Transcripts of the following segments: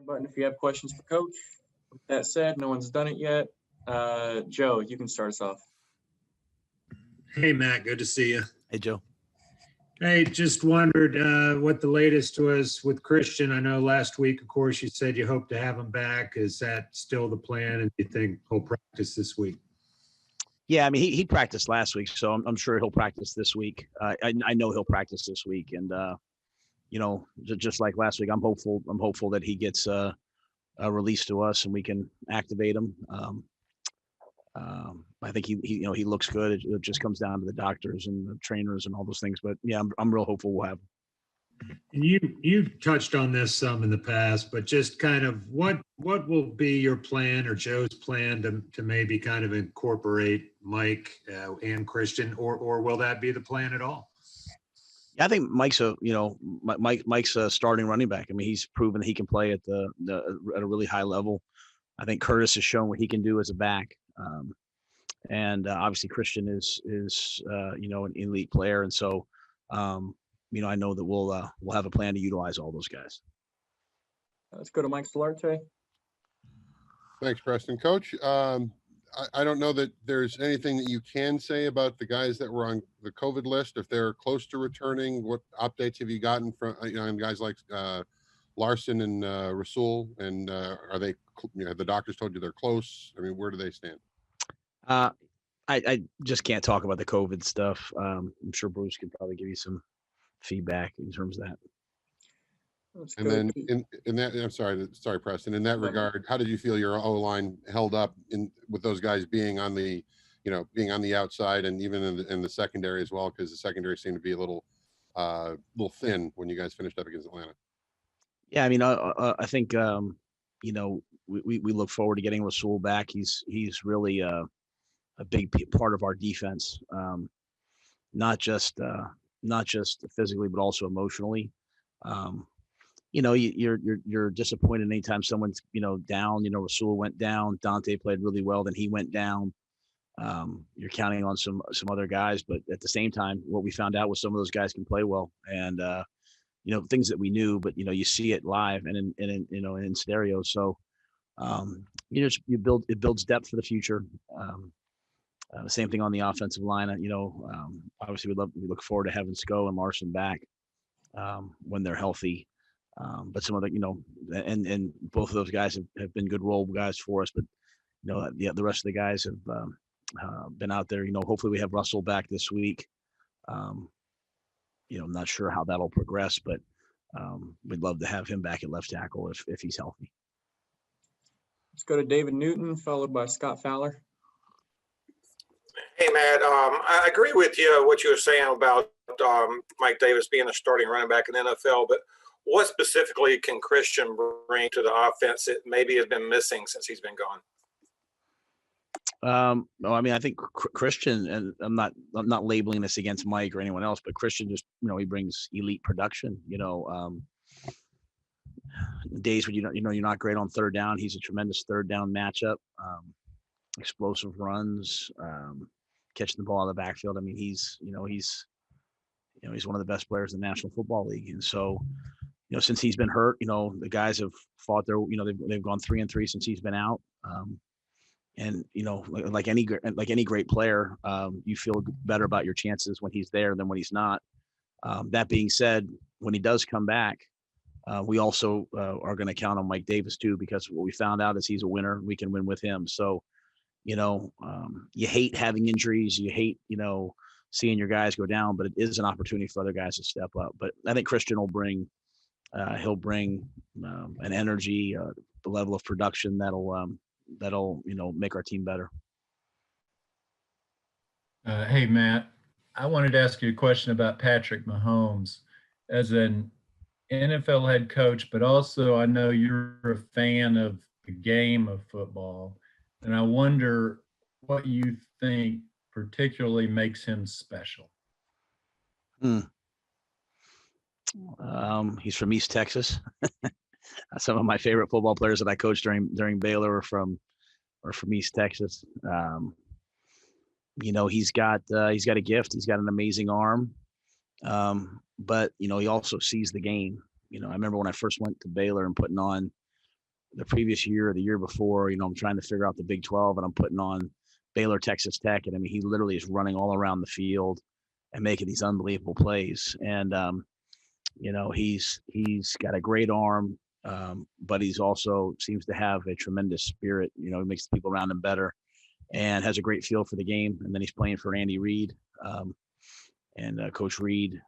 Button if you have questions for Coach. With that said, no one's done it yet. Joe, you can start us off. Hey, Matt, good to see you. Hey, Joe. Hey, just wondered what the latest was with Christian. I know last week, of course, you said you hope to have him back. Is that still the plan? And do you think he'll practice this week? Yeah, I mean, he practiced last week, so I'm sure he'll practice this week. I know he'll practice this week, and just like last week, I'm hopeful that he gets released to us and we can activate him. I think he looks good. It just comes down to the doctors and the trainers and all those things. But yeah, I'm real hopeful we'll have him. And you touched on this some in the past, but just kind of what will be your plan or Joe's plan to maybe kind of incorporate Mike and Christian, or will that be the plan at all? Yeah, I think Mike's a starting running back. I mean, he's proven that he can play at at a really high level. I think Curtis has shown what he can do as a back, and obviously Christian is an elite player, and so I know that we'll have a plan to utilize all those guys. Let's go to Mike Solarte. Thanks, Preston. Coach, I don't know that there's anything that you can say about the guys that were on the COVID list. If they're close to returning, what updates have you gotten from guys like Larson and Rasul? And are they? The doctors told you they're close. I mean, where do they stand? I just can't talk about the COVID stuff. I'm sure Bruce can probably give you some feedback in terms of that. And then in that, I'm sorry, Preston. In that regard, how did you feel your O-line held up with those guys being on the outside and even in the secondary as well? Because the secondary seemed to be a little thin when you guys finished up against Atlanta. Yeah, I mean, I think we look forward to getting Rasul back. He's really a big part of our defense, not just physically but also emotionally. You're disappointed anytime someone's down. Rasul went down. Dante played really well. Then he went down. You're counting on some other guys, but at the same time, what we found out was some of those guys can play well, and things that we knew, but you see it live and in stereo. So it builds depth for the future. The same thing on the offensive line. Obviously we look forward to having Sco and Larson back when they're healthy. But some other, and both of those guys have been good role guys for us. But the rest of the guys have been out there. Hopefully we have Russell back this week. I'm not sure how that'll progress, but we'd love to have him back at left tackle if he's healthy. Let's go to David Newton, followed by Scott Fowler. Hey, Matt, I agree with you, what you were saying about Mike Davis being a starting running back in the NFL, but what specifically can Christian bring to the offense that maybe has been missing since he's been gone? No, I mean, I think Christian, and I'm not labeling this against Mike or anyone else, but Christian just, he brings elite production. Days when you're not great on third down, he's a tremendous third down matchup. Explosive runs, catching the ball out of the backfield. I mean, he's one of the best players in the National Football League, and so. Since he's been hurt, the guys have fought their, they've gone 3-3 since he's been out. And, like any great player, you feel better about your chances when he's there than when he's not. That being said, when he does come back, we also are going to count on Mike Davis too, because what we found out is he's a winner. We can win with him. So, you hate having injuries. You hate, seeing your guys go down, but it is an opportunity for other guys to step up. But I think Christian will bring an energy, the level of production that'll make our team better. Hey, Matt, I wanted to ask you a question about Patrick Mahomes as an NFL head coach, but also I know you're a fan of the game of football, and I wonder what you think particularly makes him special. He's from East Texas. Some of my favorite football players that I coached during Baylor are from East Texas. He's got a gift. He's got an amazing arm, but he also sees the game. I remember when I first went to Baylor and putting on the previous year or the year before, I'm trying to figure out the Big 12 and I'm putting on Baylor, Texas Tech. And I mean, he literally is running all around the field and making these unbelievable plays. And, he's got a great arm, but he's also seems to have a tremendous spirit. He makes the people around him better and has a great feel for the game. And then he's playing for Andy Reid and Coach Reid.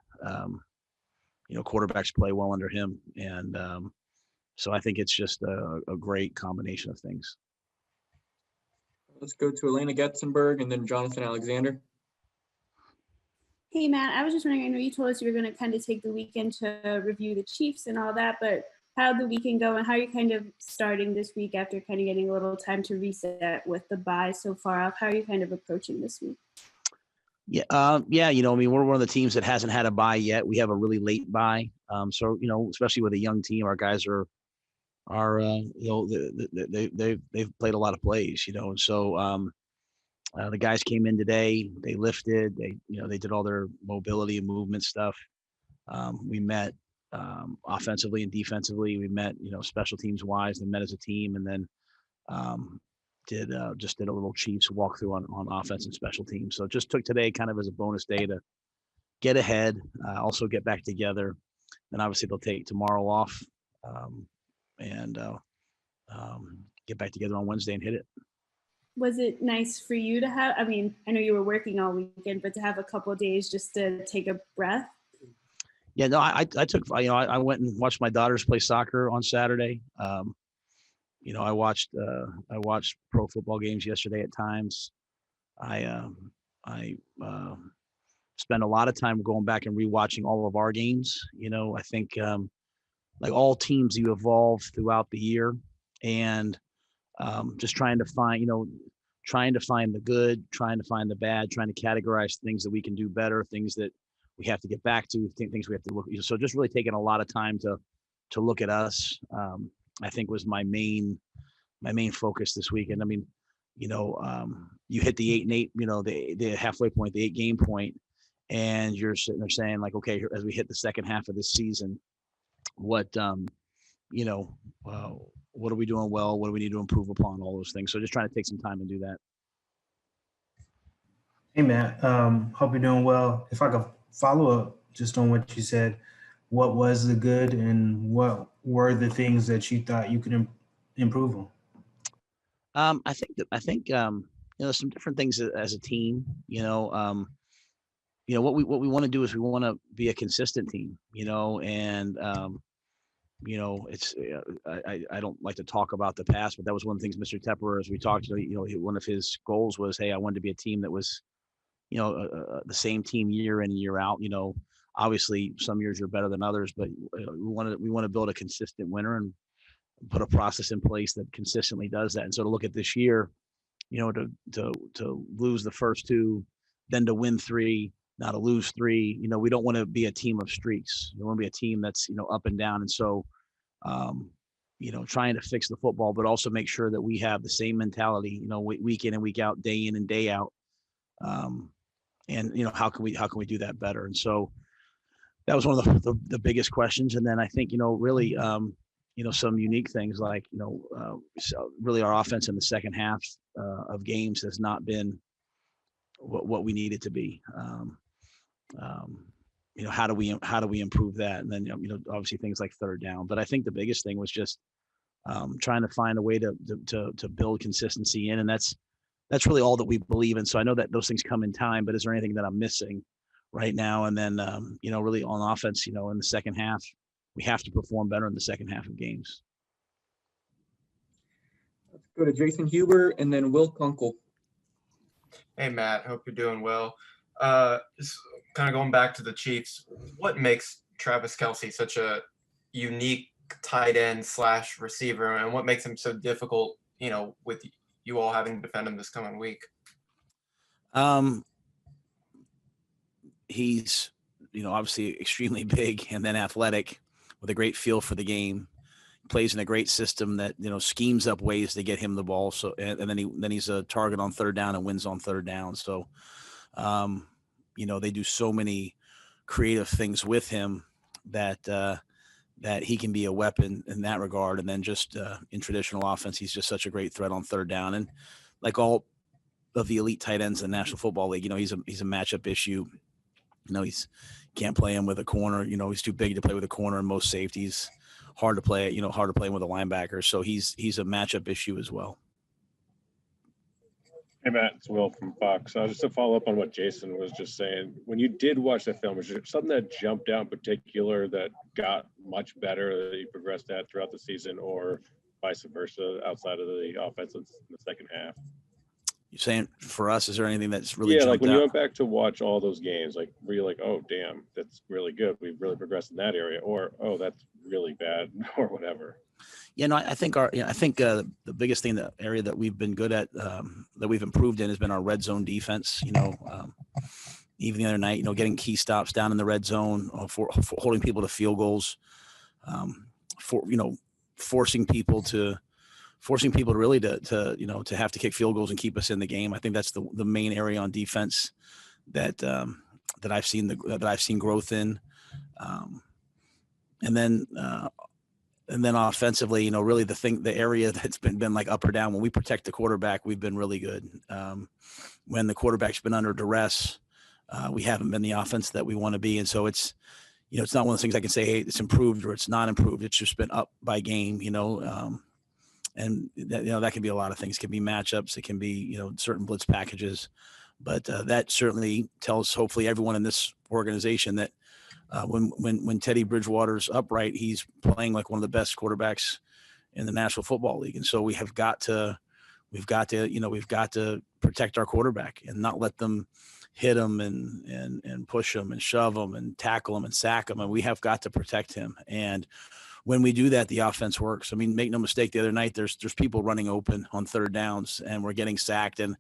Quarterbacks play well under him. And so I think it's just a great combination of things. Let's go to Elena Getzenberg and then Jonathan Alexander. Hey, Matt, I was just wondering, I know you told us you were going to kind of take the weekend to review the Chiefs and all that, but how'd the weekend go and how are you kind of starting this week after kind of getting a little time to reset with the bye so far off? How are you kind of approaching this week? Yeah. We're one of the teams that hasn't had a bye yet. We have a really late bye. So, especially with a young team, our guys they've played a lot of plays, and so the guys came in today, they lifted, they did all their mobility and movement stuff. We met offensively and defensively. We met, special teams wise, and met as a team, and then did a little Chiefs walkthrough on offense and special teams. So just took today kind of as a bonus day to get ahead, also get back together. And obviously they'll take tomorrow off and get back together on Wednesday and hit it. Was it nice for you to have, I mean, I know you were working all weekend, but to have a couple of days just to take a breath? Yeah, no, I I went and watched my daughters play soccer on Saturday. I watched pro football games yesterday at times. I spend a lot of time going back and rewatching all of our games. I think like all teams, you evolve throughout the year, and just trying to find the good, trying to find the bad, trying to categorize things that we can do better, things that we have to get back to, things we have to look. So just really taking a lot of time to look at us. I think was my main focus this weekend. I mean, you hit the 8-8, the halfway point, the 8-game point, and you're sitting there saying like, okay, as we hit the second half of this season, what are we doing well? What do we need to improve upon? All those things. So just trying to take some time and do that. Hey, Matt, hope you're doing well. If I could follow up just on what you said, what was the good and what were the things that you thought you could improve on? I think some different things as a team. What we want to do is we want to be a consistent team. And it's I don't like to talk about the past, but that was one of the things Mr. Tepper, as we talked, one of his goals was, hey, I wanted to be a team that was, the same team year in and year out. Obviously some years are better than others, but we want to build a consistent winner and put a process in place that consistently does that. And so to look at this year, to lose the first two, then to win three, now to lose three, we don't want to be a team of streaks. We want to be a team that's, up and down. And so, trying to fix the football, but also make sure that we have the same mentality, week in and week out, day in and day out. And how can we do that better? And so that was one of the biggest questions. And then I think, really, some unique things like, so really our offense in the second half of games has not been what we need it to be. How do we improve that? And then, obviously things like third down. But I think the biggest thing was just trying to find a way to build consistency in, and that's really all that we believe in. So I know that those things come in time, but is there anything that I'm missing right now? And then, really on offense, in the second half, we have to perform better in the second half of games. Let's go to Jason Huber and then Will Kunkel. Hey, Matt, hope you're doing well. Just kind of going back to the Chiefs, what makes Travis Kelce such a unique tight end / receiver, and what makes him so difficult, with you all having to defend him this coming week? He's, obviously extremely big and then athletic with a great feel for the game. Plays in a great system that, schemes up ways to get him the ball. So, and then he's a target on third down and wins on third down. So, they do so many creative things with him that that he can be a weapon in that regard. And then just in traditional offense, he's just such a great threat on third down. And like all of the elite tight ends in the National Football League, he's a matchup issue. He's can't play him with a corner. He's too big to play with a corner, and most safeties hard to play. Hard to play with a linebacker. So he's a matchup issue as well. Hey, Matt, it's Will from Fox. Just to follow up on what Jason was just saying, when you did watch the film, was there something that jumped out in particular that got much better that you progressed at throughout the season, or vice versa outside of the offense in the second half? You're saying for us, is there anything that's really like jumped when out? you went back to watch all those games, like were you like, oh damn, that's really good, we've really progressed in that area, or oh that's really bad, or whatever? I think the biggest thing, the area that we've been good at, that we've improved in, has been our red zone defense. Even the other night, getting key stops down in the red zone, for holding people to field goals, forcing people to really to have to kick field goals and keep us in the game. I think that's the main area on defense that I've seen growth in, and then offensively, really the area that's been like up or down. When we protect the quarterback, we've been really good. When the quarterback's been under duress, we haven't been the offense that we want to be. And so it's not one of those things I can say, hey, it's improved or it's not improved. It's just been up by game, and that can be a lot of things. It can be matchups. It can be, certain blitz packages, but that certainly tells hopefully everyone in this organization that when Teddy Bridgewater's upright, he's playing like one of the best quarterbacks in the National Football League. And so we've got to protect our quarterback and not let them hit him and push him and shove him and tackle him and sack him. And we have got to protect him. And when we do that, the offense works. I mean, make no mistake, the other night, there's people running open on third downs and we're getting sacked. And,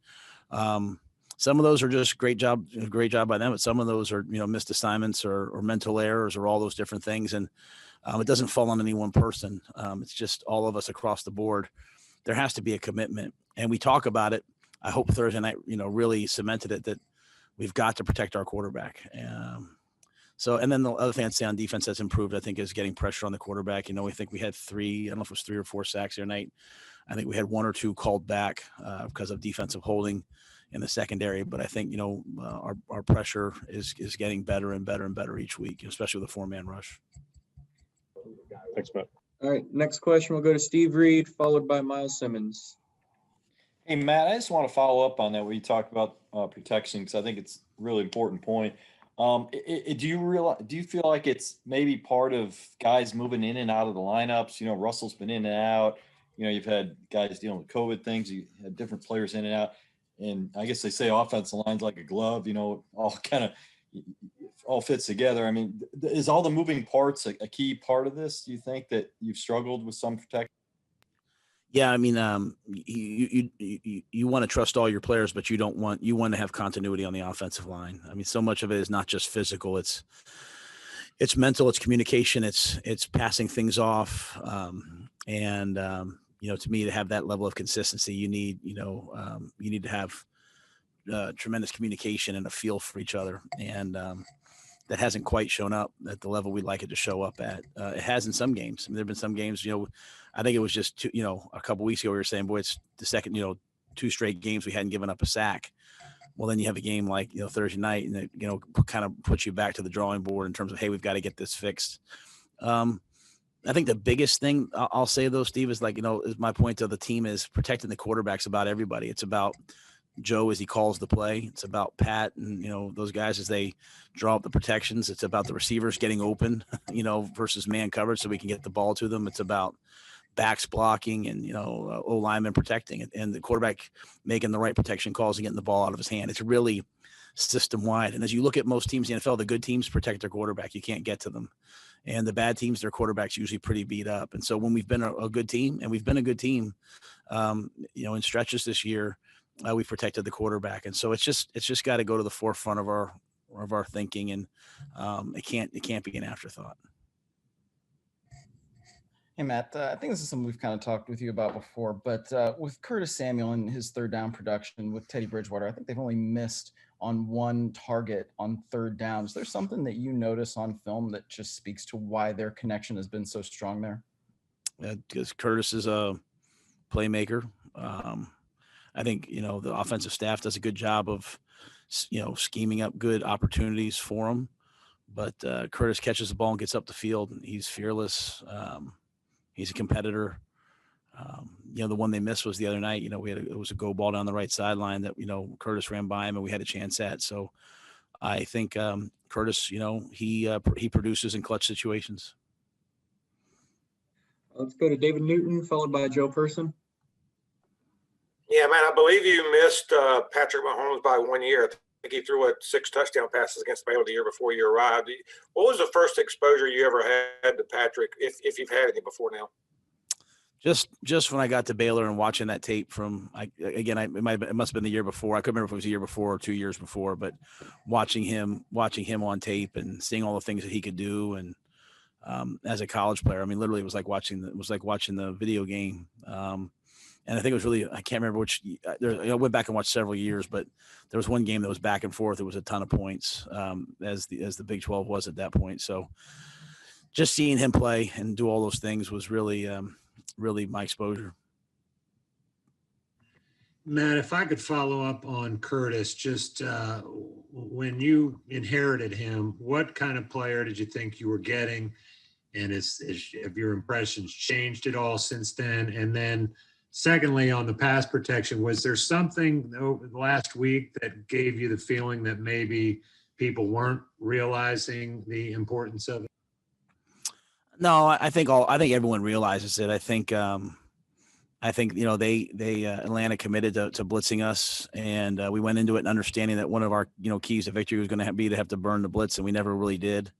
some of those are just great job by them, but some of those are, missed assignments or mental errors or all those different things. And it doesn't fall on any one person. It's just all of us across the board. There has to be a commitment, and we talk about it. I hope Thursday night, really cemented it that we've got to protect our quarterback. And then the other thing I'd say on defense that's improved, I think, is getting pressure on the quarterback. We think we had 3, I don't know if it was 3 or 4 sacks the other night. I think we had 1 or 2 called back because of defensive holding in the secondary, but I think our pressure is getting better and better and better each week, especially with the 4-man rush. Thanks, Matt. All right, next question will go to Steve Reed, followed by Miles Simmons. Hey, Matt, I just want to follow up on that where you talked about protection, because I think it's a really important point. Do you feel like it's maybe part of guys moving in and out of the lineups? Russell's been in and out. You've had guys dealing with COVID things. You had different players in and out. And I guess they say offensive line's like a glove, all fits together. I mean, is all the moving parts a key part of this? Do you think that you've struggled with some protection? Yeah, I mean, you want to trust all your players, but you want to have continuity on the offensive line. I mean, so much of it is not just physical; it's mental, it's communication, it's passing things off, to me, to have that level of consistency, you need to have tremendous communication and a feel for each other, and that hasn't quite shown up at the level we'd like it to show up at. It has in some games. I mean, there've been some games, I think it was just a couple weeks ago we were saying, boy, it's the second, 2 straight games we hadn't given up a sack. Well, then you have a game like Thursday night, and it kind of puts you back to the drawing board in terms of, hey, we've got to get this fixed. I think the biggest thing I'll say though, Steve, is is my point to the team is protecting the quarterbacks about everybody. It's about Joe as he calls the play. It's about Pat and, those guys as they draw up the protections. It's about the receivers getting open, versus man coverage so we can get the ball to them. It's about backs blocking and, O-lineman protecting it, and the quarterback making the right protection calls and getting the ball out of his hand. It's really system wide. And as you look at most teams in the NFL, the good teams protect their quarterback. You can't get to them. And the bad teams, their quarterback's usually pretty beat up. And so when we've been a good team, and we've been a good team, in stretches this year, we've protected the quarterback. And so it's just got to go to the forefront of our thinking, and it can't be an afterthought. Hey, Matt, I think this is something we've kind of talked with you about before, but with Curtis Samuel and his third down production with Teddy Bridgewater, I think they've only missed on one target on third down. Is there something that you notice on film that just speaks to why their connection has been so strong there? Because Curtis is a playmaker. I think, the offensive staff does a good job of, scheming up good opportunities for him. But Curtis catches the ball and gets up the field. And he's fearless. He's a competitor. The one they missed was the other night. It was a go ball down the right sideline that, Curtis ran by him and we had a chance at. So I think Curtis, he produces in clutch situations. Let's go to David Newton, followed by Joe Person. Yeah, man, I believe you missed Patrick Mahomes by 1 year. I think he threw 6 touchdown passes against Baylor the year before you arrived. What was the first exposure you ever had to Patrick, if you've had any before now? Just when I got to Baylor and watching that tape from, it must have been the year before. I couldn't remember if it was a year before or 2 years before, but watching him on tape and seeing all the things that he could do, and as a college player, I mean, literally, it was like watching the video game. And I think it was really, I can't remember which. I went back and watched several years, but there was one game that was back and forth. It was a ton of points, as the Big 12 was at that point. So just seeing him play and do all those things was really my exposure. Matt, if I could follow up on Curtis, just when you inherited him, what kind of player did you think you were getting? And have your impressions changed at all since then? And then secondly, on the pass protection, was there something over the last week that gave you the feeling that maybe people weren't realizing the importance of it? No, I think everyone realizes it. I think Atlanta committed to blitzing us, and we went into it understanding that one of our keys to victory was going to be to have to burn the blitz, and we never really did.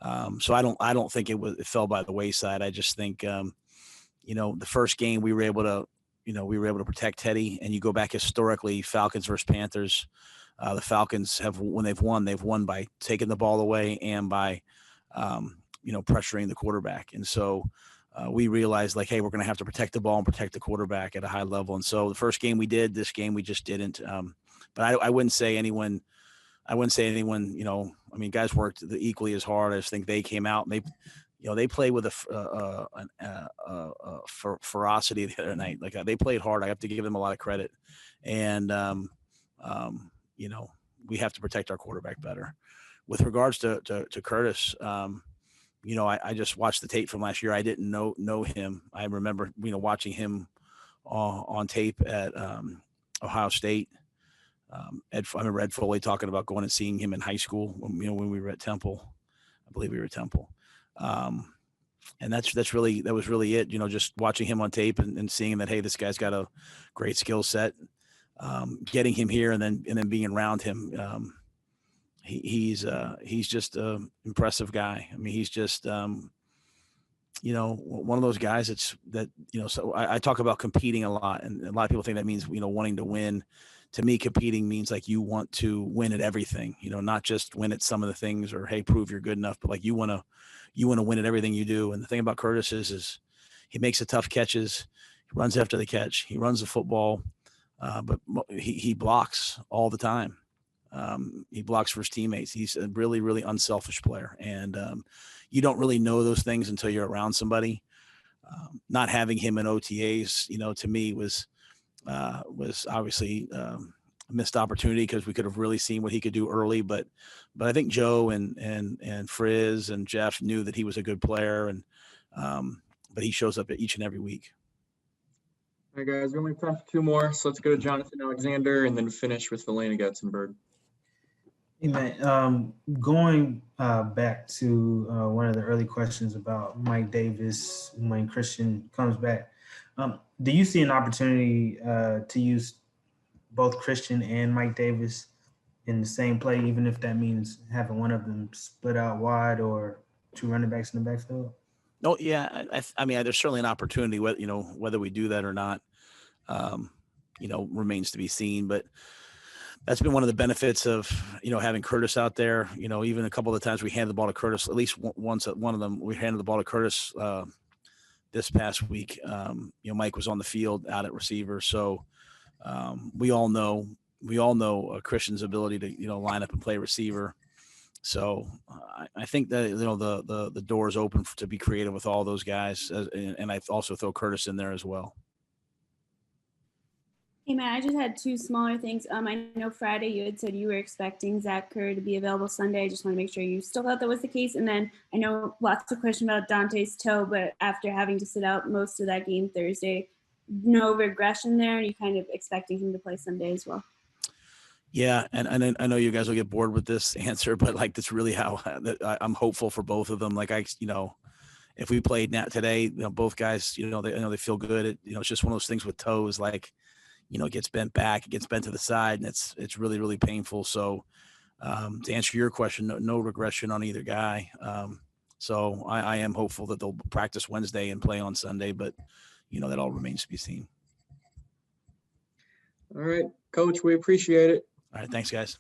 So I don't think it fell by the wayside. I just think the first game we were able to protect Teddy, and you go back historically, Falcons versus Panthers. The Falcons when they've won by taking the ball away and by pressuring the quarterback. And so we realized, like, hey, we're going to have to protect the ball and protect the quarterback at a high level. And so the first game we did, this game we just didn't. But I wouldn't say anyone, guys worked equally as hard. I just think they came out and they played with a ferocity the other night. Like, they played hard. I have to give them a lot of credit. And, we have to protect our quarterback better. With regards to Curtis, I just watched the tape from last year. I didn't know him. I remember, watching him on tape at Ohio State. I remember Ed Foley talking about going and seeing him in high school when we were at Temple. I believe we were at Temple. And that was really it, just watching him on tape and seeing that, hey, this guy's got a great skill set, getting him here and then being around him. He's just an impressive guy. I mean, he's just, one of those guys so I talk about competing a lot, and a lot of people think that means, wanting to win. To me, competing means like you want to win at everything, not just win at some of the things or, hey, prove you're good enough, but like you want to win at everything you do. And the thing about Curtis is he makes the tough catches, he runs after the catch, he runs the football, but he blocks all the time. He blocks for his teammates. He's a really, really unselfish player. And you don't really know those things until you're around somebody. Not having him in OTAs, to me was obviously a missed opportunity, because we could have really seen what he could do early. But I think Joe and Frizz and Jeff knew that he was a good player, and but he shows up each and every week. All right, guys, we only have time for 2 more, so let's go to Jonathan Alexander and then finish with Elena Getzenberg. Hey, man, going back to one of the early questions about Mike Davis when Christian comes back, do you see an opportunity to use both Christian and Mike Davis in the same play, even if that means having one of them split out wide or 2 running backs in the backfield? Oh yeah, I mean, there's certainly an opportunity. Whether we do that or not, remains to be seen. But that's been one of the benefits of having Curtis out there. Even a couple of the times we handed the ball to Curtis, at least once at one of them, we handed the ball to Curtis this past week. Mike was on the field out at receiver. So we all know Christian's ability to, line up and play receiver. So I think that, the door is open to be creative with all those guys. And I also throw Curtis in there as well. Hey, Matt, I just had two smaller things. I know Friday you had said you were expecting Zach Kerr to be available Sunday. I just want to make sure you still thought that was the case. And then I know lots of question about Dante's toe, but after having to sit out most of that game Thursday, no regression there, and you kind of expecting him to play Sunday as well. Yeah, and I know you guys will get bored with this answer, but that's really how I'm hopeful for both of them. If we played now today, both guys, they feel good. It's just one of those things with toes, it gets bent back, it gets bent to the side, and it's really, really painful. So to answer your question, no regression on either guy. So I am hopeful that they'll practice Wednesday and play on Sunday, but that all remains to be seen. All right, Coach, we appreciate it. All right, thanks, guys.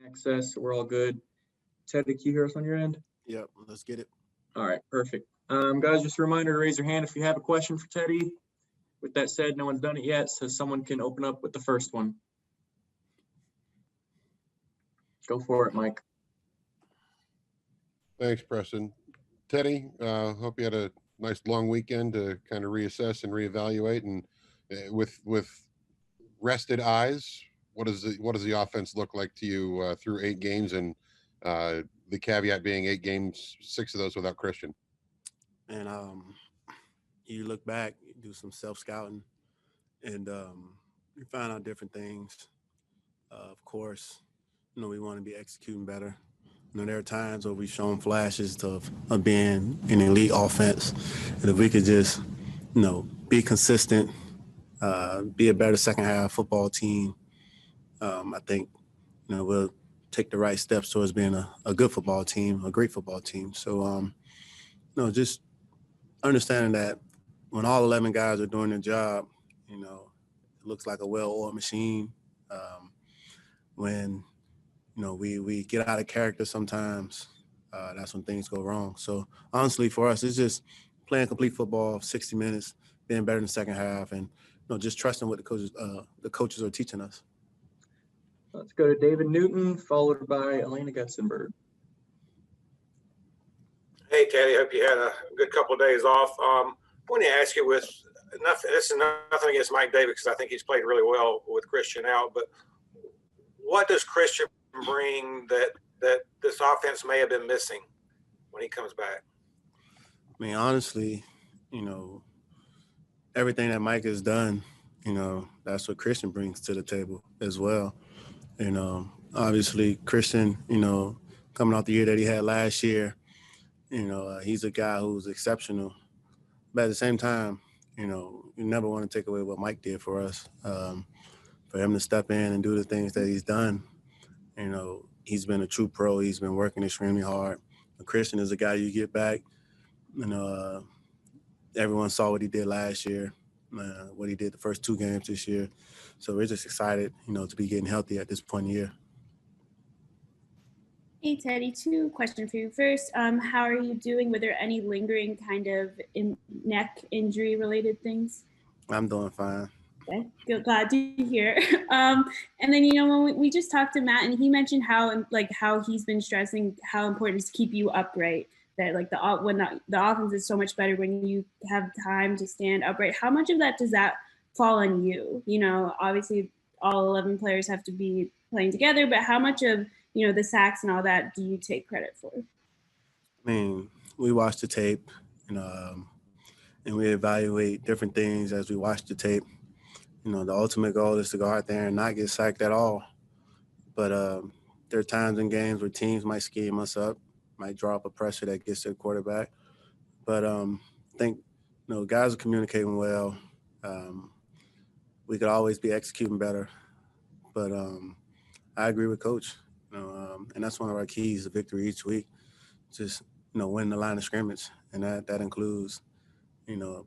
access. We're all good. Teddy, can you hear us on your end? Yep, let's get it. All right, perfect. Guys, just a reminder to raise your hand if you have a question for Teddy. With that said, no one's done it yet, so someone can open up with the first one. Go for it, Mike. Thanks, Preston. Teddy, hope you had a nice long weekend to kind of reassess and reevaluate. And with rested eyes, what does the offense look like to you through 8 games? And the caveat being 8 games, 6 of those without Christian. And you look back, you do some self-scouting, and you find out different things. Of course, we want to be executing better. There are times where we've shown flashes of being an elite offense. And if we could just, be consistent, be a better second half football team, I think, we'll take the right steps towards being a good football team, a great football team. So, just understanding that when all 11 guys are doing their job, it looks like a well-oiled machine. When we get out of character sometimes, that's when things go wrong. So honestly, for us, it's just playing complete football, 60 minutes, being better in the second half, and just trusting what the coaches are teaching us. Let's go to David Newton, followed by Elena Getzenberg. Hey, Teddy, hope you had a good couple of days off. I want to ask you this is nothing against Mike Davis, because I think he's played really well with Christian out, but what does Christian bring that this offense may have been missing when he comes back? I mean, honestly, everything that Mike has done, that's what Christian brings to the table as well. Obviously Christian, coming off the year that he had last year, he's a guy who's exceptional. But at the same time, you never want to take away what Mike did for us. For him to step in and do the things that he's done, he's been a true pro. He's been working extremely hard. Christian is a guy you get back. Everyone saw what he did last year, what he did the first 2 games this year. So we're just excited, to be getting healthy at this point in the year. Hey, Teddy, 2 questions for you. First, how are you doing? Were there any lingering kind of neck injury related things? I'm doing fine. Okay, good, glad to hear. And then, when we just talked to Matt, and he mentioned how he's been stressing how important it is to keep you upright. That when the offense is so much better when you have time to stand upright. How much of that does that fall on you? Obviously all 11 players have to be playing together, but how much of the sacks and all that do you take credit for? I mean, we watch the tape, and we evaluate different things as we watch the tape. The ultimate goal is to go out there and not get sacked at all. But there are times in games where teams might scheme us up, might draw up a pressure that gets to the quarterback. But I think, guys are communicating well. We could always be executing better. But I agree with Coach, and that's one of our keys to victory each week. Just, winning the line of scrimmage. And that includes,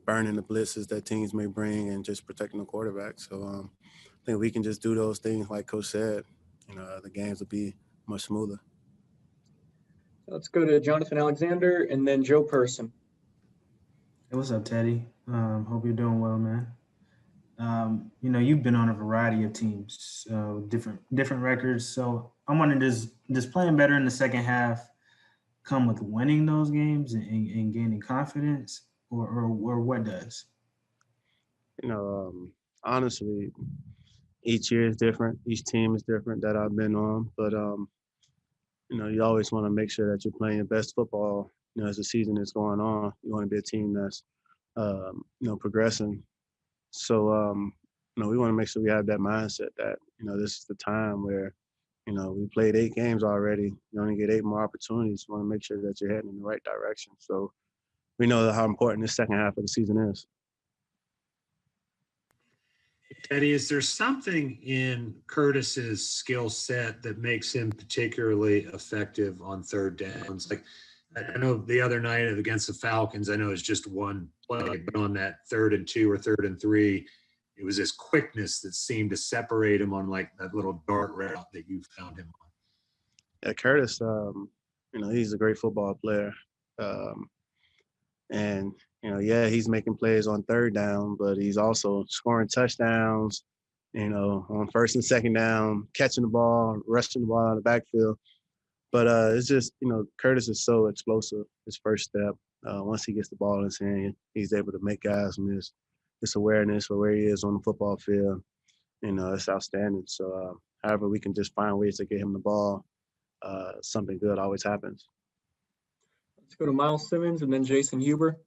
burning the blitzes that teams may bring and just protecting the quarterback. So I think we can just do those things like Coach said, the games will be much smoother. Let's go to Jonathan Alexander and then Joe Person. Hey, what's up, Teddy? Hope you're doing well, man. You've been on a variety of teams, different records. So I'm wondering, does playing better in the second half come with winning those games and gaining confidence, or what does? Honestly, each year is different. Each team is different that I've been on, but you always want to make sure that you're playing your best football. As the season is going on, you want to be a team that's progressing. So we want to make sure we have that mindset that this is the time where we played 8 games already. You only get 8 more opportunities. You want to make sure that you're heading in the right direction. So we know how important this second half of the season is. Teddy, is there something in Curtis's skill set that makes him particularly effective on third downs? Like, I know the other night against the Falcons, I know it's just one play, but on that 3rd and 2 or 3rd and 3, it was this quickness that seemed to separate him on like that little dart route that you found him on. Curtis, he's a great football player. And, yeah, he's making plays on third down, but he's also scoring touchdowns, on first and second down, catching the ball, rushing the ball out of the backfield. But it's just, Curtis is so explosive. His first step, once he gets the ball in his hand, he's able to make guys miss. His awareness for where he is on the football field, it's outstanding. So, however we can just find ways to get him the ball, something good always happens. Let's go to Miles Simmons and then Jason Huber.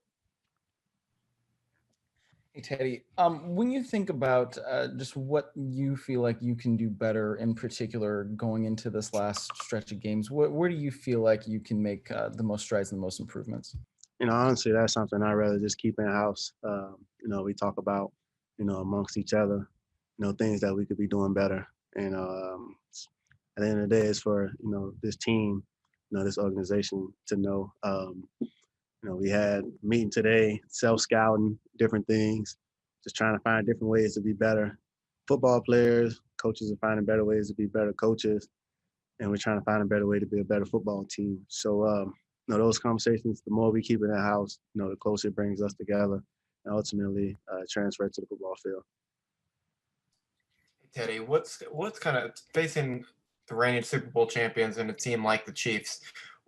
Hey, Teddy, when you think about just what you feel like you can do better, in particular, going into this last stretch of games, where do you feel like you can make the most strides and the most improvements? Honestly, that's something I'd rather just keep in-house. We talk about, amongst each other, things that we could be doing better. And at the end of the day, it's for, this team, this organization to know. We had a meeting today, self-scouting, different things, just trying to find different ways to be better. Football players, coaches are finding better ways to be better coaches, and we're trying to find a better way to be a better football team. So, those conversations, the more we keep it in house, the closer it brings us together and ultimately transfer to the football field. Teddy, what's kind of facing the reigning Super Bowl champions and a team like the Chiefs?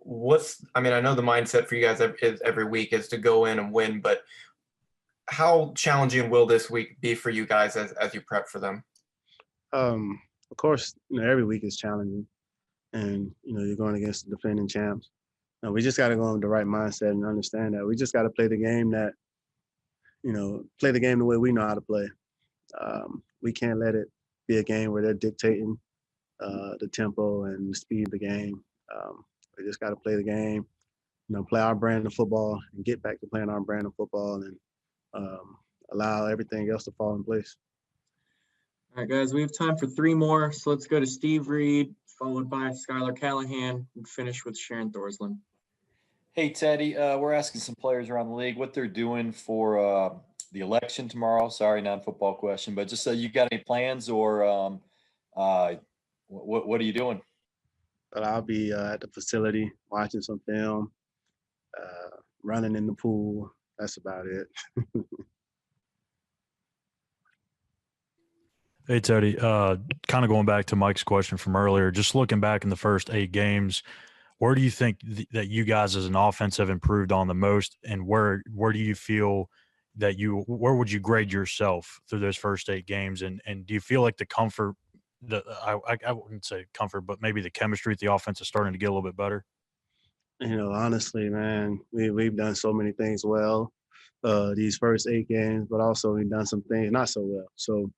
I know the mindset for you guys every week is to go in and win, but how challenging will this week be for you guys as you prep for them? Of course, every week is challenging, and you're going against the defending champs. We just got to go in with the right mindset and understand that we just got to play the game the way we know how to play. We can't let it be a game where they're dictating the tempo and the speed of the game. We just got to play the game, play our brand of football and get back to playing our brand of football and allow everything else to fall in place. All right, guys, we have time for 3 more. So let's go to Steve Reed, followed by Skylar Callahan, and finish with Sharon Thorsland. Hey, Teddy, we're asking some players around the league what they're doing for the election tomorrow. Sorry, non-football question, but just you got any plans or what are you doing? But I'll be at the facility watching some film, running in the pool. That's about it. Hey, Teddy, kind of going back to Mike's question from earlier, just looking back in the first 8 games, where do you think that you guys as an offense have improved on the most, and where do you feel that where would you grade yourself through those first 8 games? And do you feel like the comfort, I wouldn't say comfort, but maybe the chemistry at the offense is starting to get a little bit better? Honestly, man, we've done so many things well these first 8 games, but also we've done some things not so well. So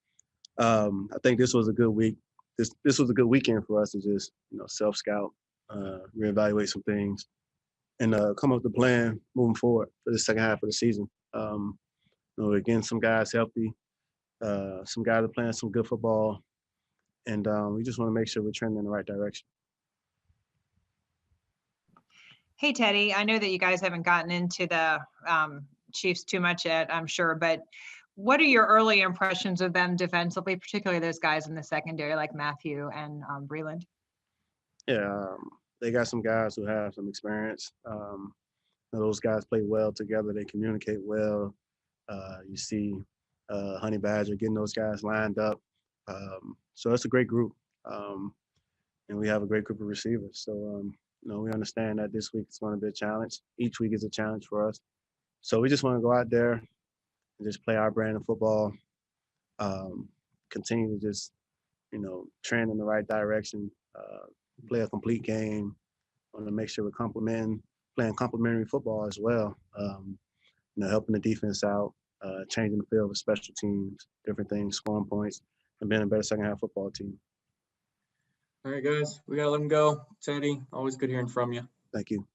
I think this was a good week. This was a good weekend for us to just self-scout, reevaluate some things, and come up with a plan moving forward for the second half of the season. Again, some guys healthy, some guys are playing some good football, and we just want to make sure we're trending in the right direction. Hey, Teddy, I know that you guys haven't gotten into the Chiefs too much yet, I'm sure, but what are your early impressions of them defensively, particularly those guys in the secondary like Matthew and Breland? Yeah, they got some guys who have some experience. Those guys play well together. They communicate well. You see Honey Badger getting those guys lined up. So it's a great group. And we have a great group of receivers. So, we understand that this week is going to be a challenge. Each week is a challenge for us. So we just want to go out there and just play our brand of football, continue to just, trend in the right direction, play a complete game. Want to make sure we're playing complementary football as well, helping the defense out, changing the field with special teams, different things, scoring points, and being a better second half football team. All right, guys, we got to let him go. Teddy, always good hearing from you. Thank you.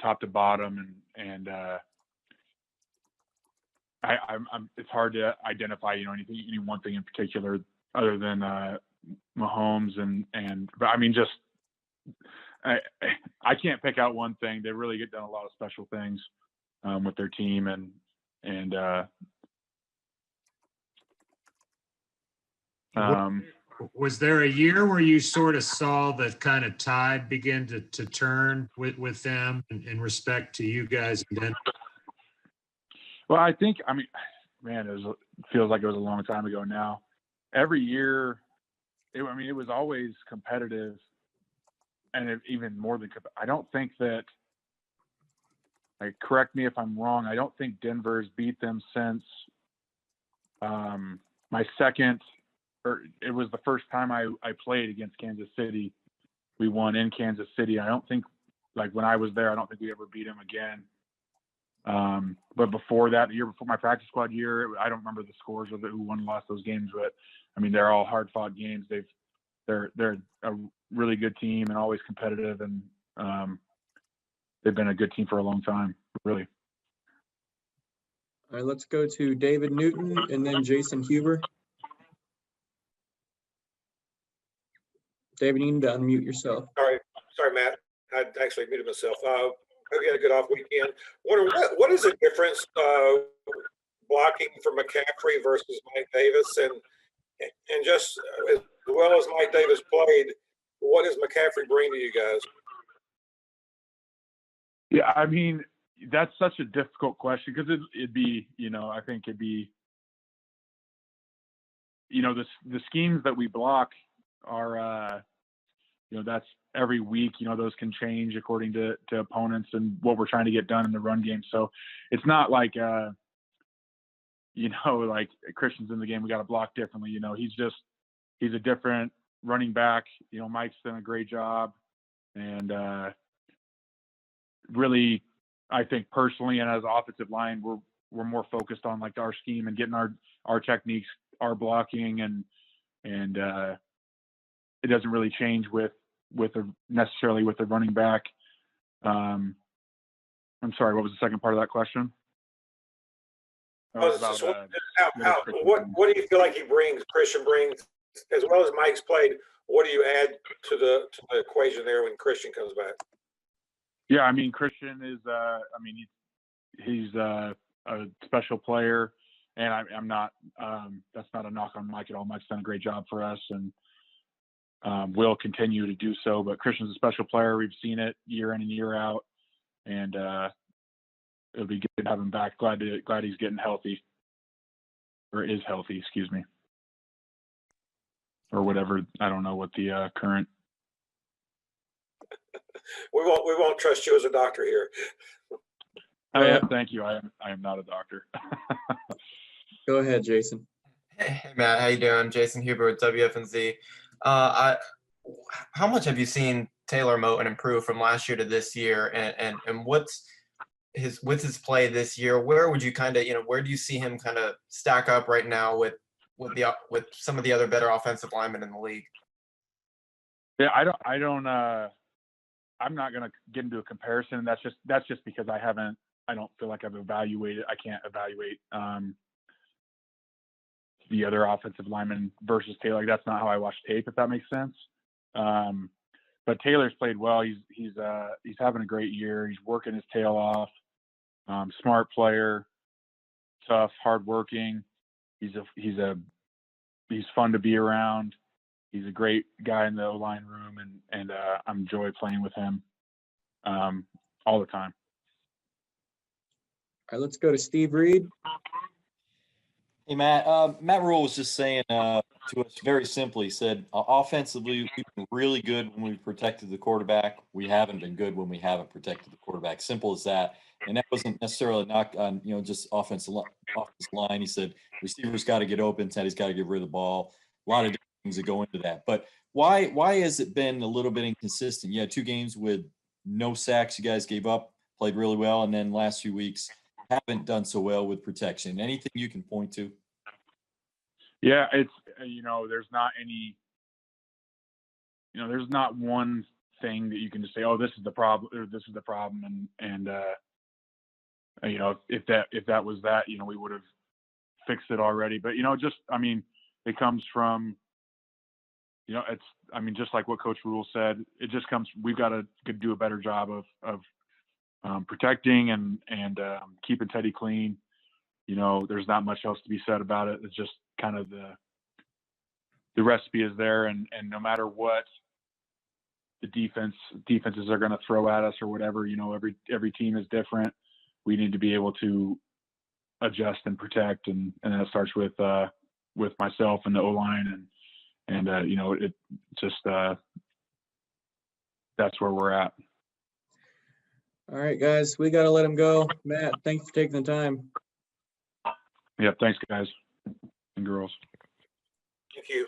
top to bottom, and it's hard to identify, any one thing in particular other than Mahomes but I mean, just I can't pick out one thing. They really get done a lot of special things with their team, and was there a year where you sort of saw the kind of tide begin to turn with them in respect to you guys? And then, well, I think, man, it feels like it was a long time ago now. Every year, it was always competitive, and even more than I don't think that. Correct me if I'm wrong. I don't think Denver's beat them since my second, or it was the first time I played against Kansas City. We won in Kansas City. I don't think, when I was there, I don't think we ever beat them again. But before that, the year before my practice squad year, I don't remember the scores of who won and lost those games, but they're all hard fought games. They're a really good team and always competitive, and they've been a good team for a long time, really. All right, let's go to David Newton and then Jason Huber. David, you need to unmute yourself. Sorry, Matt. I actually muted myself. Hope you had a good off weekend. What is the difference blocking for McCaffrey versus Mike Davis, and just as well as Mike Davis played, what does McCaffrey bring to you guys? Yeah, that's such a difficult question because it'd be, I think it'd be, the schemes that we block are, that's every week, those can change according to opponents and what we're trying to get done in the run game. So it's not like, like Christian's in the game, we got to block differently. He's a different running back. Mike's done a great job. And really, I think personally and as offensive line, we're more focused on our scheme and getting our techniques, our blocking, and it doesn't really change necessarily with the running back. I'm sorry, what was the second part of that question? What do you feel like Christian brings, as well as Mike's played? What do you add to the equation there when Christian comes back? Yeah, Christian is, he's a special player, and I'm not. That's not a knock on Mike at all. Mike's done a great job for us, and will continue to do so. But Christian's a special player. We've seen it year in and year out, and it'll be good to have him back. Glad he's getting healthy, or is healthy. Excuse me, or whatever. I don't know what the current. We won't trust you as a doctor here. Thank you. I am not a doctor. Go ahead, Jason. Hey Matt, how you doing? Jason Huber with WFNZ. How much have you seen Taylor Moton improve from last year to this year, and what's with his play this year? Where would you where do you see him kind of stack up right now with some of the other better offensive linemen in the league? Yeah, I'm not going to get into a comparison. That's just because I don't feel like I've evaluated. I can't evaluate the other offensive lineman versus Taylor. That's not how I watch tape, if that makes sense. But Taylor's played well. He's having a great year. He's working his tail off. Smart player, tough, hardworking. He's fun to be around. He's a great guy in the O-line room, and I enjoy playing with him all the time. All right, let's go to Steve Reed. Hey, Matt. Matt Rhule was just saying to us very simply, he said, offensively, we've been really good when we protected the quarterback. We haven't been good when we haven't protected the quarterback. Simple as that. And that wasn't necessarily a knock on, just offensive line. He said, receivers got to get open. Teddy's got to get rid of the ball. A lot of different things that go into that. But why has it been a little bit inconsistent? You had 2 games with no sacks. You guys gave up, played really well. And then last few weeks haven't done so well with protection. Anything you can point to? Yeah, it's, there's not any, there's not one thing that you can just say, oh, this is the problem, or this is the problem, and you know, if that was that, you know, we would have fixed it already. But you know, just I mean, it comes from, you know, it's I mean, just like what Coach Rhule said, it just comes. We've got to do a better job of protecting and keeping Teddy clean. You know, there's not much else to be said about it. It's just kind of the recipe is there, and no matter what the defenses are going to throw at us or whatever, you know, every team is different. We need to be able to adjust and protect, and that starts with myself and the O-line, and you know, it just that's where we're at. All right, guys, we got to let him go. Matt, thank you for taking the time. Yeah, thanks, guys and girls. Thank you.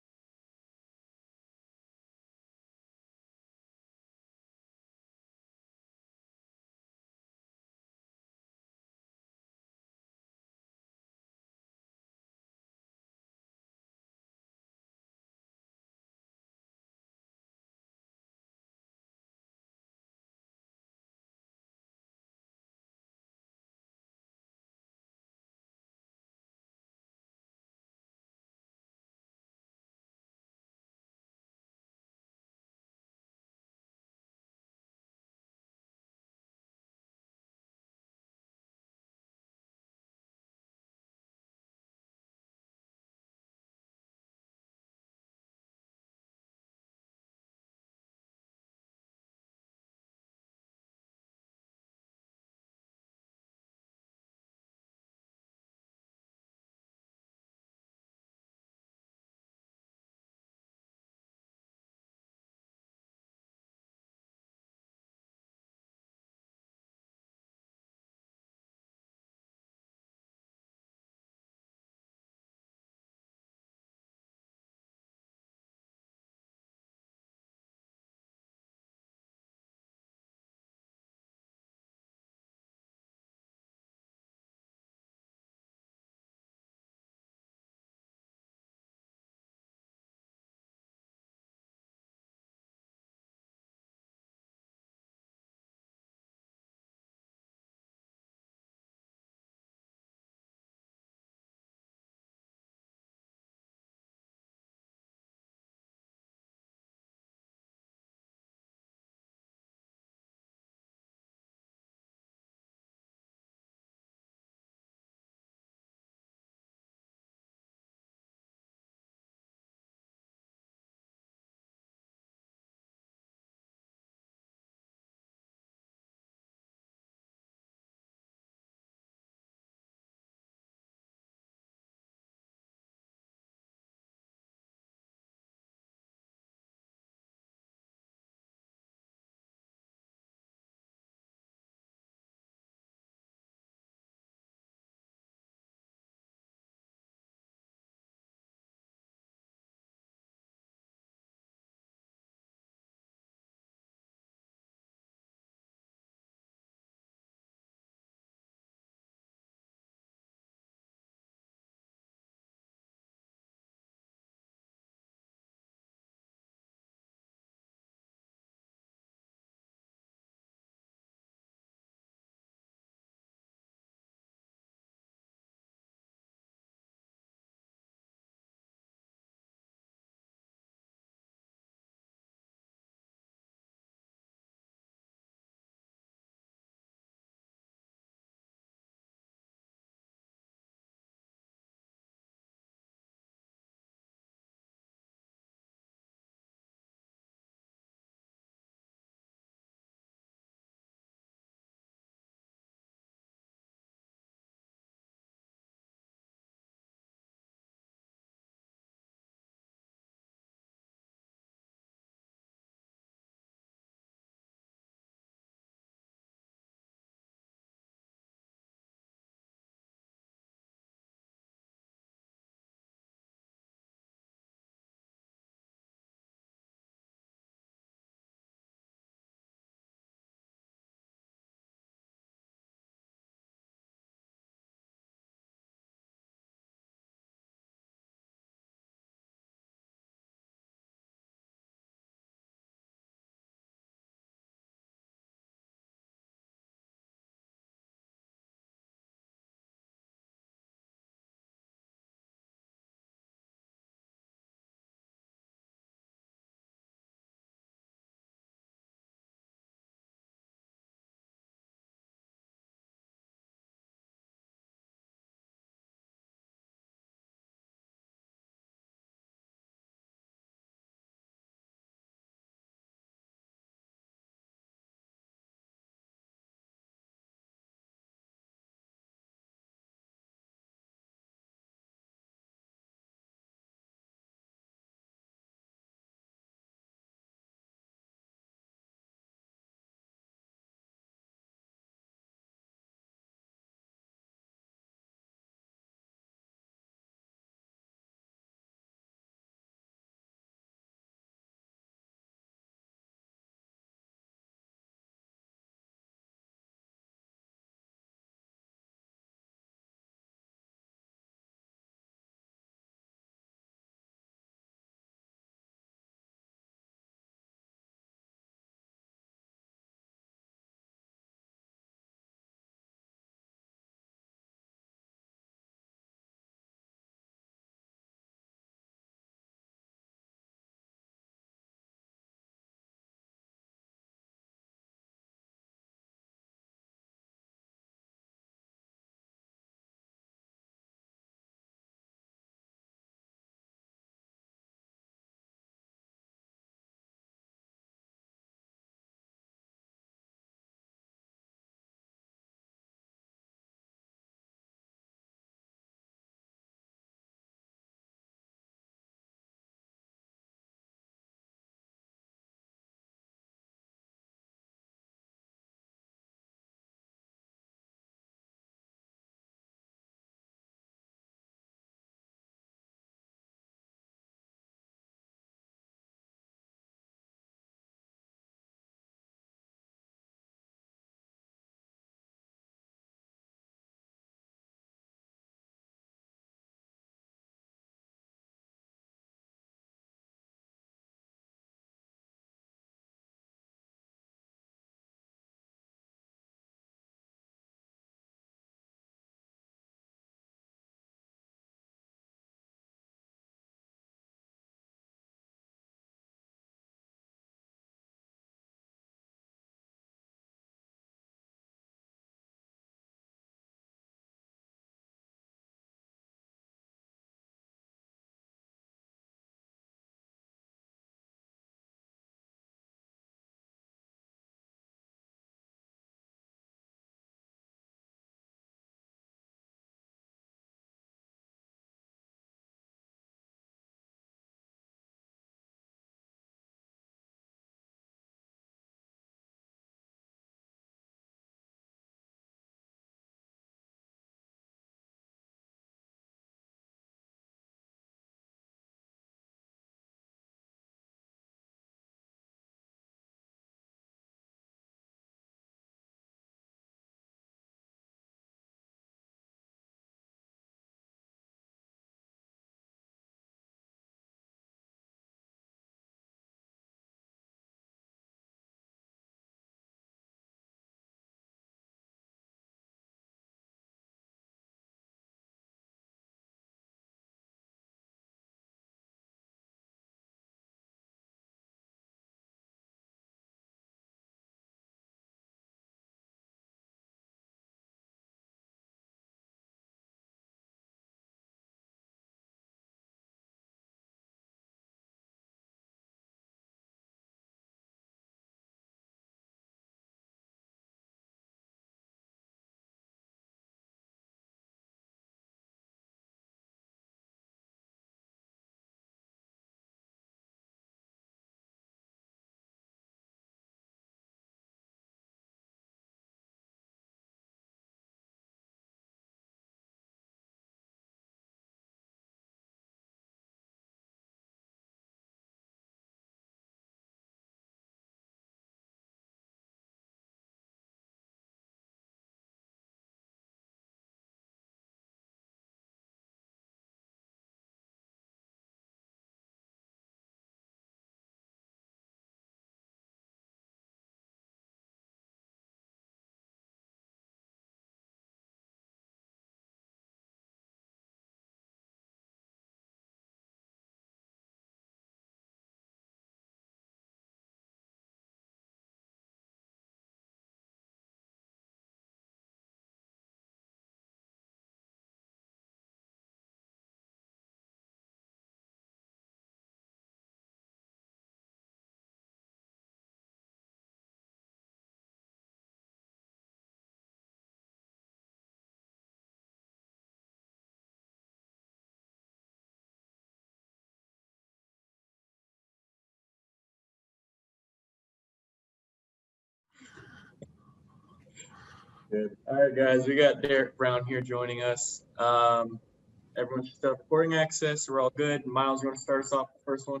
Good. All right, guys, we got Derek Brown here joining us. Everyone should start recording access. We're all good. Miles, you want to start us off with the first one?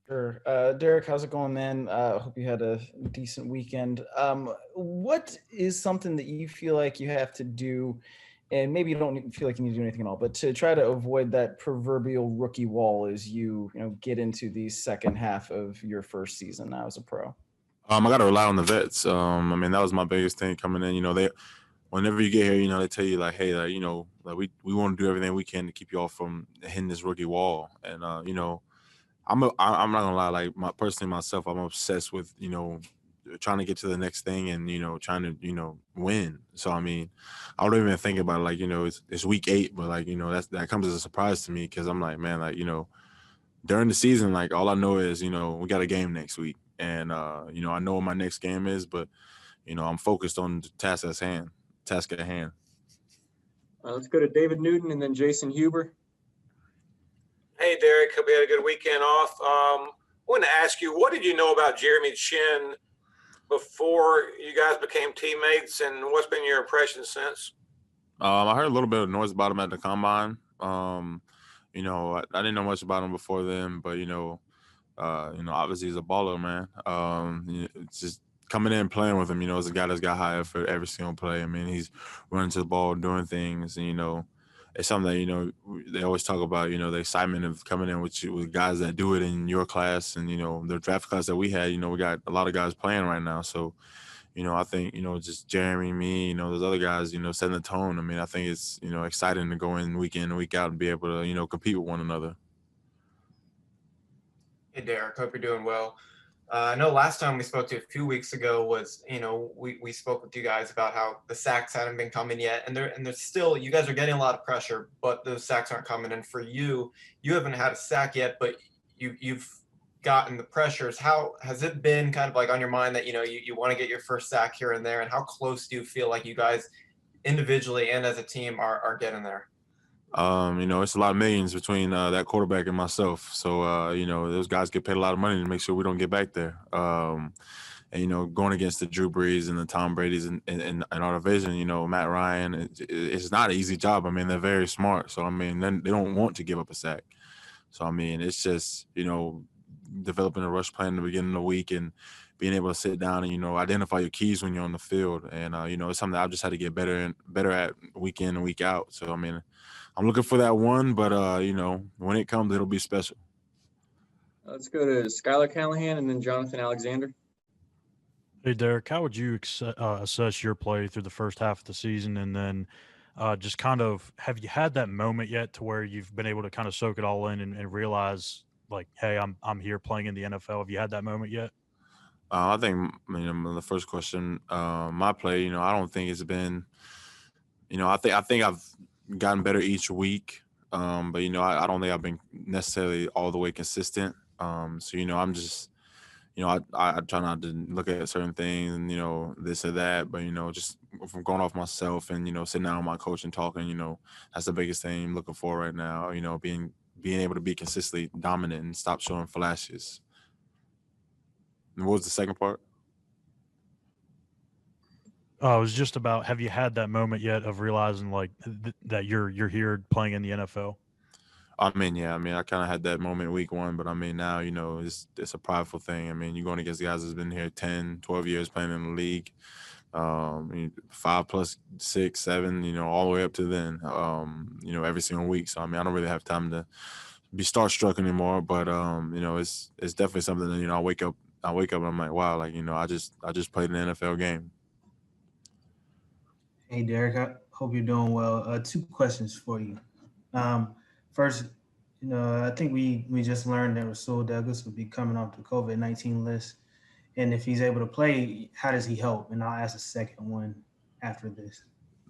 Sure. Derek, how's it going, man? Hope you had a decent weekend. What is something that you feel like you have to do, and maybe you don't feel like you need to do anything at all, but to try to avoid that proverbial rookie wall as you get into the second half of your first season now as a pro? I got to rely on the vets. I mean, that was my biggest thing coming in. Whenever you get here, they tell you like, hey, like, we want to do everything we can to keep y'all from hitting this rookie wall. And I'm not gonna lie, like personally myself, I'm obsessed with trying to get to the next thing and trying to win. So I mean, I don't even think about it, like it's week 8, but like that comes as a surprise to me because I'm like, man, like during the season, like all I know is we got a game next week. And I know what my next game is, but I'm focused on the task at hand. Let's go to David Newton and then Jason Huber. Hey, Derek. Hope you had a good weekend off. I wanted to ask you, what did you know about Jeremy Chin before you guys became teammates, and what's been your impression since? I heard a little bit of noise about him at the combine. I didn't know much about him before then, but obviously he's a baller, man. It's just coming in and playing with him, is a guy that's got high effort every single play. I mean, he's running to the ball, doing things, and it's something that they always talk about. The excitement of coming in with guys that do it in your class, and the draft class that we had. We got a lot of guys playing right now, so I think just Jeremy, me, those other guys, setting the tone. I mean, I think it's exciting to go in and week out and be able to compete with one another. Hey, Derek. Hope you're doing well. I know last time we spoke to you a few weeks ago was, we spoke with you guys about how the sacks hadn't been coming yet, and there's still, you guys are getting a lot of pressure, but those sacks aren't coming. And for you haven't had a sack yet, but you've gotten the pressures. How has it been kind of like on your mind that you want to get your first sack here and there, and how close do you feel like you guys individually and as a team are getting there? It's a lot of millions between that quarterback and myself. So, those guys get paid a lot of money to make sure we don't get back there. And, going against the Drew Brees and the Tom Brady's in our division, Matt Ryan, it's not an easy job. I mean, they're very smart. So, I mean, they don't want to give up a sack. So, I mean, it's just, developing a rush plan in the beginning of the week and being able to sit down and, identify your keys when you're on the field. And, it's something that I've just had to get better at week in and week out. So, I mean, I'm looking for that one, but when it comes, it'll be special. Let's go to Skylar Callahan and then Jonathan Alexander. Hey, Derek, how would you assess your play through the first half of the season? And then just kind of, have you had that moment yet to where you've been able to kind of soak it all in and realize like, hey, I'm here playing in the NFL? Have you had that moment yet? I think, the first question, my play, I don't think it's been, I think I've gotten better each week. But I don't think I've been necessarily all the way consistent. So I'm just, I try not to look at certain things and this or that, but just from going off myself and sitting down with my coach and talking, that's the biggest thing I'm looking for right now. Being able to be consistently dominant and stop showing flashes. And what was the second part? It was just about, have you had that moment yet of realizing like that you're here playing in the NFL? I mean, yeah, I kind of had that moment week 1, but I mean, now, it's a prideful thing. I mean, you're going against guys that's been here 10, 12 years playing in the league, 5 plus 6, 7, all the way up to then, every single week. So, I mean, I don't really have time to be starstruck anymore, but, it's definitely something that, I wake up and I'm like, wow, like, I just played an NFL game. Hey, Derek, I hope you're doing well. 2 questions for you. First, I think we just learned that Rasul Douglas will be coming off the COVID-19 list. And if he's able to play, how does he help? And I'll ask a second one after this.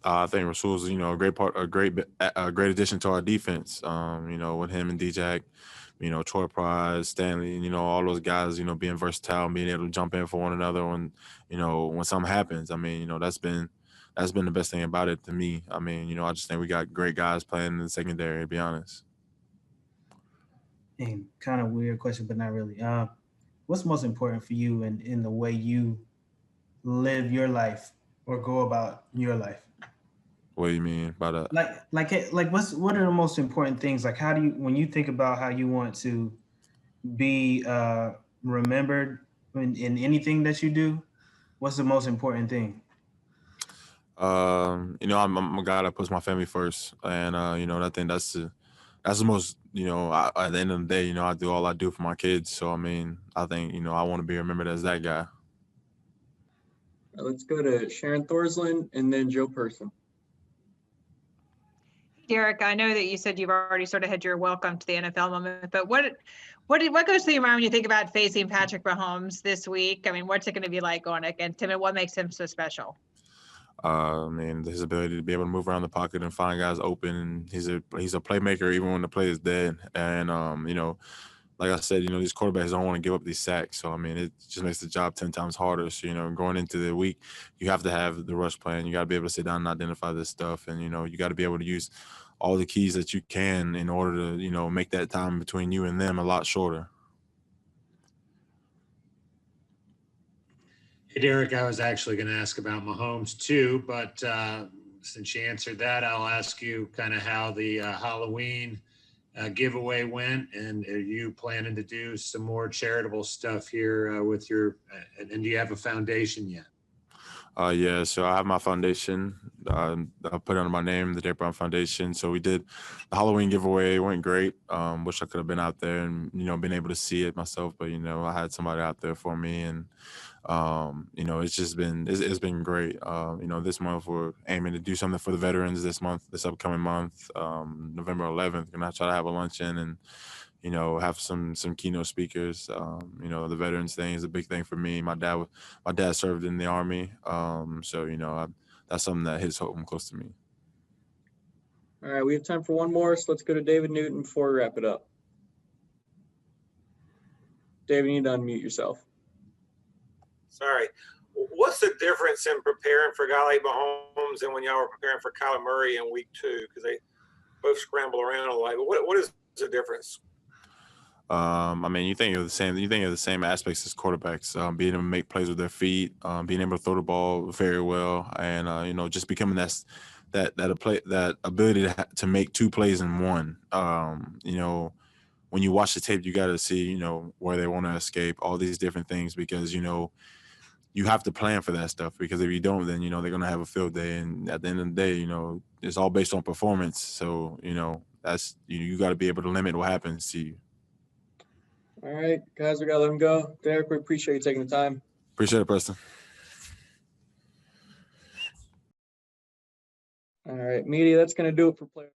I think Rasul's, a great addition to our defense. With him and DJ, Troy Price, Stanley, all those guys, being versatile and being able to jump in for one another when something happens. I mean, that's been the best thing about it to me. I mean, I just think we got great guys playing in the secondary, to be honest. And kind of weird question, but not really. What's most important for you in the way you live your life or go about your life? What do you mean by that? Like what are the most important things? Like, how do you, when you think about how you want to be remembered in anything that you do, what's the most important thing? I'm a guy that puts my family first, and I think that's the most, at the end of the day, I do all I do for my kids. So I mean, I think I want to be remembered as that guy. Let's go to Sharon Thorsland and then Joe Person. Derek, I know that you said you've already sort of had your welcome to the NFL moment, but what goes through your mind when you think about facing Patrick Mahomes this week? I mean, what's it going to be like going against him, and what makes him so special? I mean, his ability to be able to move around the pocket and find guys open, and he's a playmaker even when the play is dead. And like I said, these quarterbacks don't want to give up these sacks. So I mean, it just makes the job 10 times harder. So going into the week, you have to have the rush plan. You got to be able to sit down and identify this stuff, and you got to be able to use all the keys that you can in order to make that time between you and them a lot shorter. Hey, Derek, I was actually going to ask about Mahomes too, but since you answered that, I'll ask you kind of how the Halloween giveaway went, and are you planning to do some more charitable stuff here with your, and do you have a foundation yet? Yeah, so I have my foundation. I put it under my name, the Derek Brown Foundation. So we did the Halloween giveaway. It went great. Wish I could have been out there and been able to see it myself, but I had somebody out there for me, and it's just been it's been great. This month we're aiming to do something for the veterans this upcoming month, November 11th. Gonna try to have a luncheon and have some keynote speakers. The veterans thing is a big thing for me. My dad served in the Army, so that's something that hits home close to me. All right, we have time for one more, so let's go to David Newton before we wrap it up. David, you need to unmute yourself. Sorry. What's the difference in preparing for a guy like Mahomes and when y'all were preparing for Kyler Murray in week 2? Because they both scramble around a lot. What is the difference? I mean, you think of the same aspects as quarterbacks, being able to make plays with their feet, being able to throw the ball very well, and just becoming that ability to make 2 plays in one. When you watch the tape, you got to see where they want to escape, all these different things, because you have to plan for that stuff, because if you don't, then they're gonna have a field day, and at the end of the day, it's all based on performance. So that's you got to be able to limit what happens to you. All right, guys, we gotta let them go. Derek, we appreciate you taking the time. Appreciate it, Preston. All right, media, that's gonna do it for Player.